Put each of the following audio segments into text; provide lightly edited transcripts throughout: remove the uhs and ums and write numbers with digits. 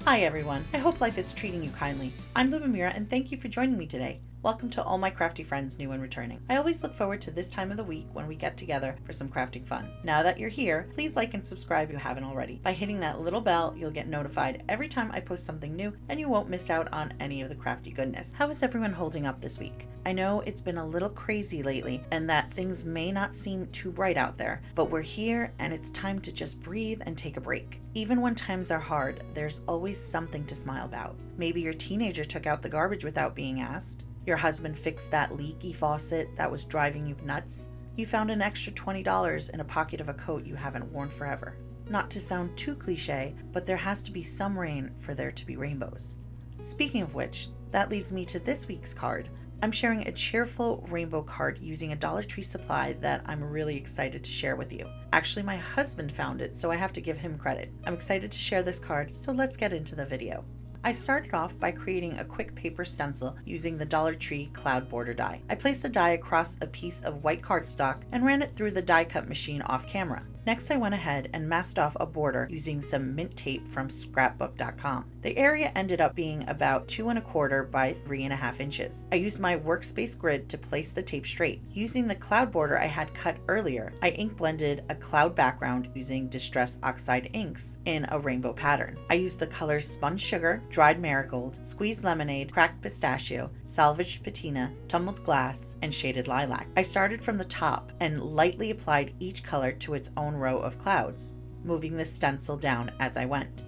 Hi everyone, I hope life is treating you kindly. I'm Lubomira and thank you for joining me today. Welcome to all my crafty friends new and returning. I always look forward to this time of the week when we get together for some crafting fun. Now that you're here, please like and subscribe if you haven't already. By hitting that little bell, you'll get notified every time I post something new and you won't miss out on any of the crafty goodness. How is everyone holding up this week? I know it's been a little crazy lately and that things may not seem too bright out there, but we're here and it's time to just breathe and take a break. Even when times are hard, there's always something to smile about. Maybe your teenager took out the garbage without being asked. Your husband fixed that leaky faucet that was driving you nuts. You found an extra $20 in a pocket of a coat you haven't worn forever. Not to sound too cliche, but there has to be some rain for there to be rainbows. Speaking of which, that leads me to this week's card. I'm sharing a cheerful rainbow card using a Dollar Tree supply that I'm really excited to share with you. Actually, my husband found it, so I have to give him credit. I'm excited to share this card, so let's get into the video. I started off by creating a quick paper stencil using the Dollar Tree cloud border die. I placed the die across a piece of white cardstock and ran it through the die cut machine off camera. Next, I went ahead and masked off a border using some mint tape from scrapbook.com. The area ended up being about 2 1/4 by 3.5 inches. I used my workspace grid to place the tape straight. Using the cloud border I had cut earlier, I ink blended a cloud background using Distress Oxide inks in a rainbow pattern. I used the colors Spun Sugar, Dried Marigold, Squeezed Lemonade, Cracked Pistachio, Salvaged Patina, Tumbled Glass, and Shaded Lilac. I started from the top and lightly applied each color to its own row of clouds, moving the stencil down as I went.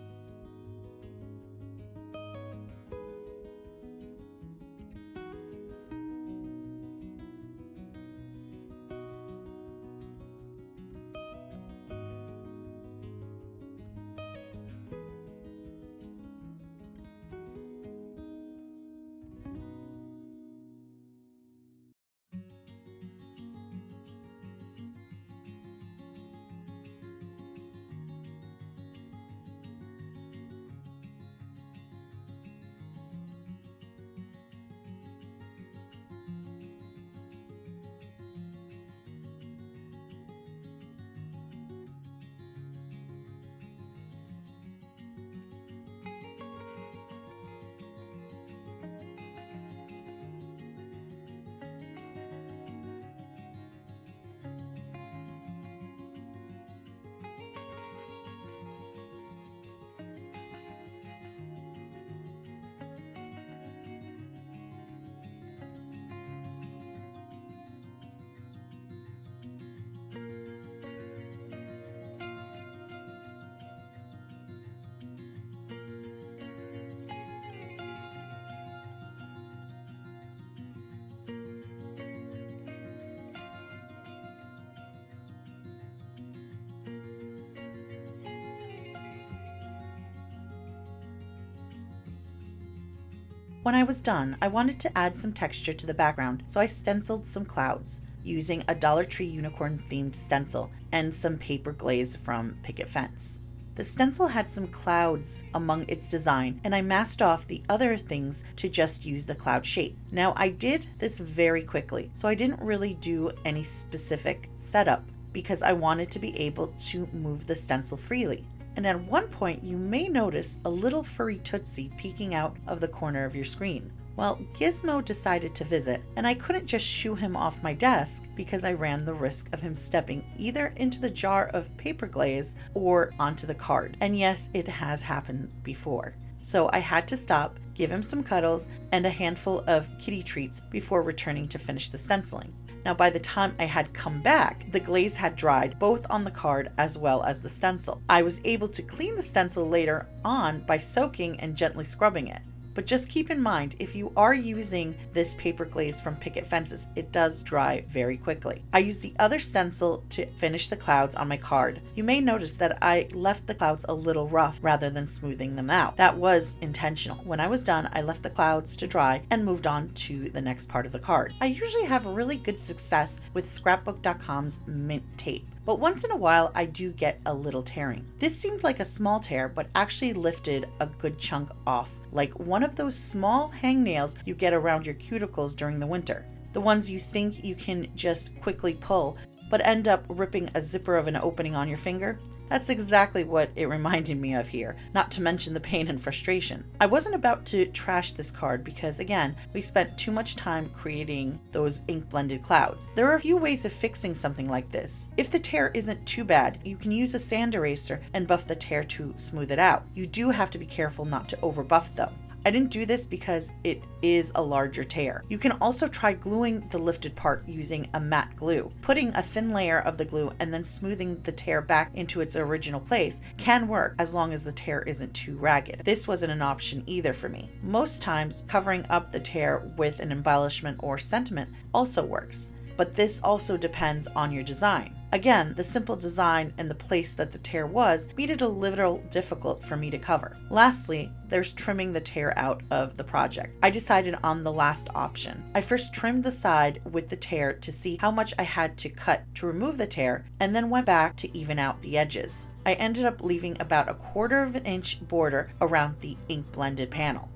When I was done, I wanted to add some texture to the background, so I stenciled some clouds using a Dollar Tree unicorn themed stencil and some paper glaze from Picket Fence. The stencil had some clouds among its design, and I masked off the other things to just use the cloud shape. Now I did this very quickly, so I didn't really do any specific setup because I wanted to be able to move the stencil freely. And at one point you may notice a little furry tootsie peeking out of the corner of your screen. Well, Gizmo decided to visit, and I couldn't just shoo him off my desk because I ran the risk of him stepping either into the jar of paper glaze or onto the card. And yes, it has happened before. So I had to stop, give him some cuddles, and a handful of kitty treats before returning to finish the stenciling. Now, by the time I had come back, the glaze had dried both on the card as well as the stencil. I was able to clean the stencil later on by soaking and gently scrubbing it. But just keep in mind, if you are using this paper glaze from Picket Fences, it does dry very quickly. I used the other stencil to finish the clouds on my card. You may notice that I left the clouds a little rough rather than smoothing them out. That was intentional. When I was done, I left the clouds to dry and moved on to the next part of the card. I usually have really good success with scrapbook.com's mint tape, but once in a while I do get a little tearing. This seemed like a small tear, but actually lifted a good chunk off, like one of those small hangnails you get around your cuticles during the winter. The ones you think you can just quickly pull, but end up ripping a zipper of an opening on your finger? That's exactly what it reminded me of here, not to mention the pain and frustration. I wasn't about to trash this card because, again, we spent too much time creating those ink blended clouds. There are a few ways of fixing something like this. If the tear isn't too bad, you can use a sand eraser and buff the tear to smooth it out. You do have to be careful not to over buff though. I didn't do this because it is a larger tear. You can also try gluing the lifted part using a matte glue. Putting a thin layer of the glue and then smoothing the tear back into its original place can work as long as the tear isn't too ragged. This wasn't an option either for me. Most times, covering up the tear with an embellishment or sentiment also works, but this also depends on your design. Again, the simple design and the place that the tear was made it a little difficult for me to cover. Lastly, there's trimming the tear out of the project. I decided on the last option. I first trimmed the side with the tear to see how much I had to cut to remove the tear, and then went back to even out the edges. I ended up leaving about a 1/4 of an inch border around the ink blended panel.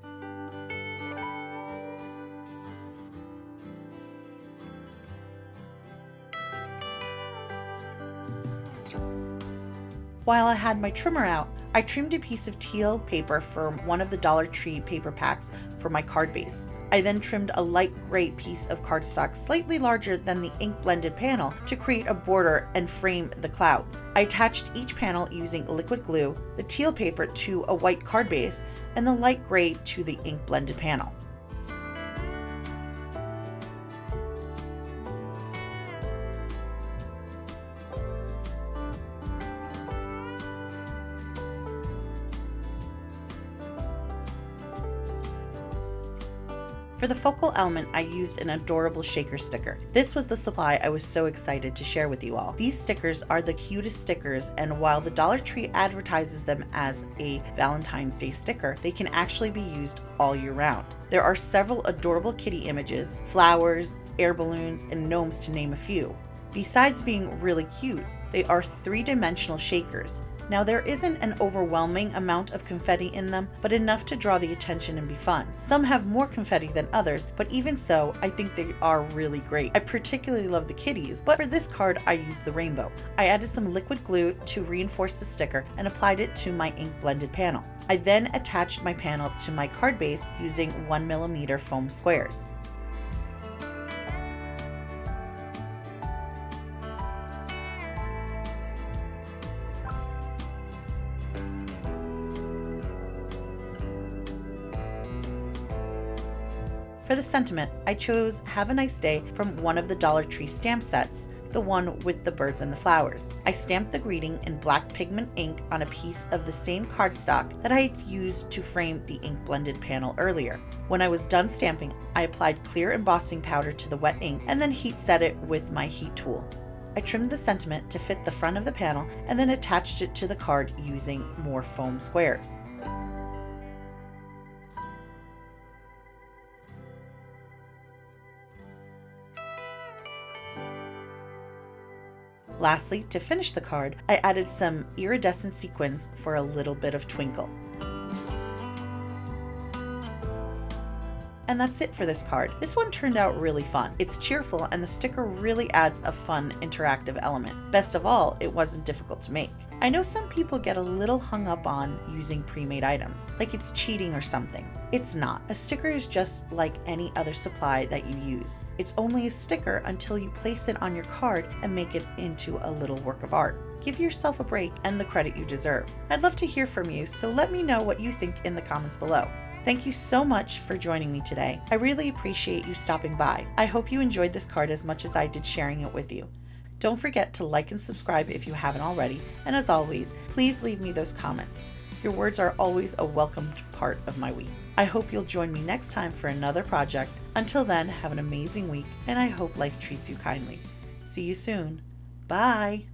While I had my trimmer out, I trimmed a piece of teal paper from one of the Dollar Tree paper packs for my card base. I then trimmed a light gray piece of cardstock slightly larger than the ink blended panel to create a border and frame the clouds. I attached each panel using liquid glue, the teal paper to a white card base, and the light gray to the ink blended panel. For the focal element, I used an adorable shaker sticker. This was the supply I was so excited to share with you all. These stickers are the cutest stickers, and while the Dollar Tree advertises them as a Valentine's Day sticker, they can actually be used all year round. There are several adorable kitty images, flowers, air balloons, and gnomes to name a few. Besides being really cute, they are 3-dimensional shakers. Now, there isn't an overwhelming amount of confetti in them, but enough to draw the attention and be fun. Some have more confetti than others, but even so, I think they are really great. I particularly love the kitties, but for this card, I used the rainbow. I added some liquid glue to reinforce the sticker and applied it to my ink blended panel. I then attached my panel to my card base using 1mm foam squares. For the sentiment, I chose Have a Nice Day from one of the Dollar Tree stamp sets, the one with the birds and the flowers. I stamped the greeting in black pigment ink on a piece of the same cardstock that I had used to frame the ink blended panel earlier. When I was done stamping, I applied clear embossing powder to the wet ink and then heat set it with my heat tool. I trimmed the sentiment to fit the front of the panel and then attached it to the card using more foam squares. Lastly, to finish the card, I added some iridescent sequins for a little bit of twinkle. And that's it for this card. This one turned out really fun. It's cheerful and the sticker really adds a fun interactive element. Best of all, it wasn't difficult to make. I know some people get a little hung up on using pre-made items, like it's cheating or something. It's not. A sticker is just like any other supply that you use. It's only a sticker until you place it on your card and make it into a little work of art. Give yourself a break and the credit you deserve. I'd love to hear from you, so let me know what you think in the comments below. Thank you so much for joining me today. I really appreciate you stopping by. I hope you enjoyed this card as much as I did sharing it with you. Don't forget to like and subscribe if you haven't already, and as always, please leave me those comments. Your words are always a welcomed part of my week. I hope you'll join me next time for another project. Until then, have an amazing week, and I hope life treats you kindly. See you soon. Bye!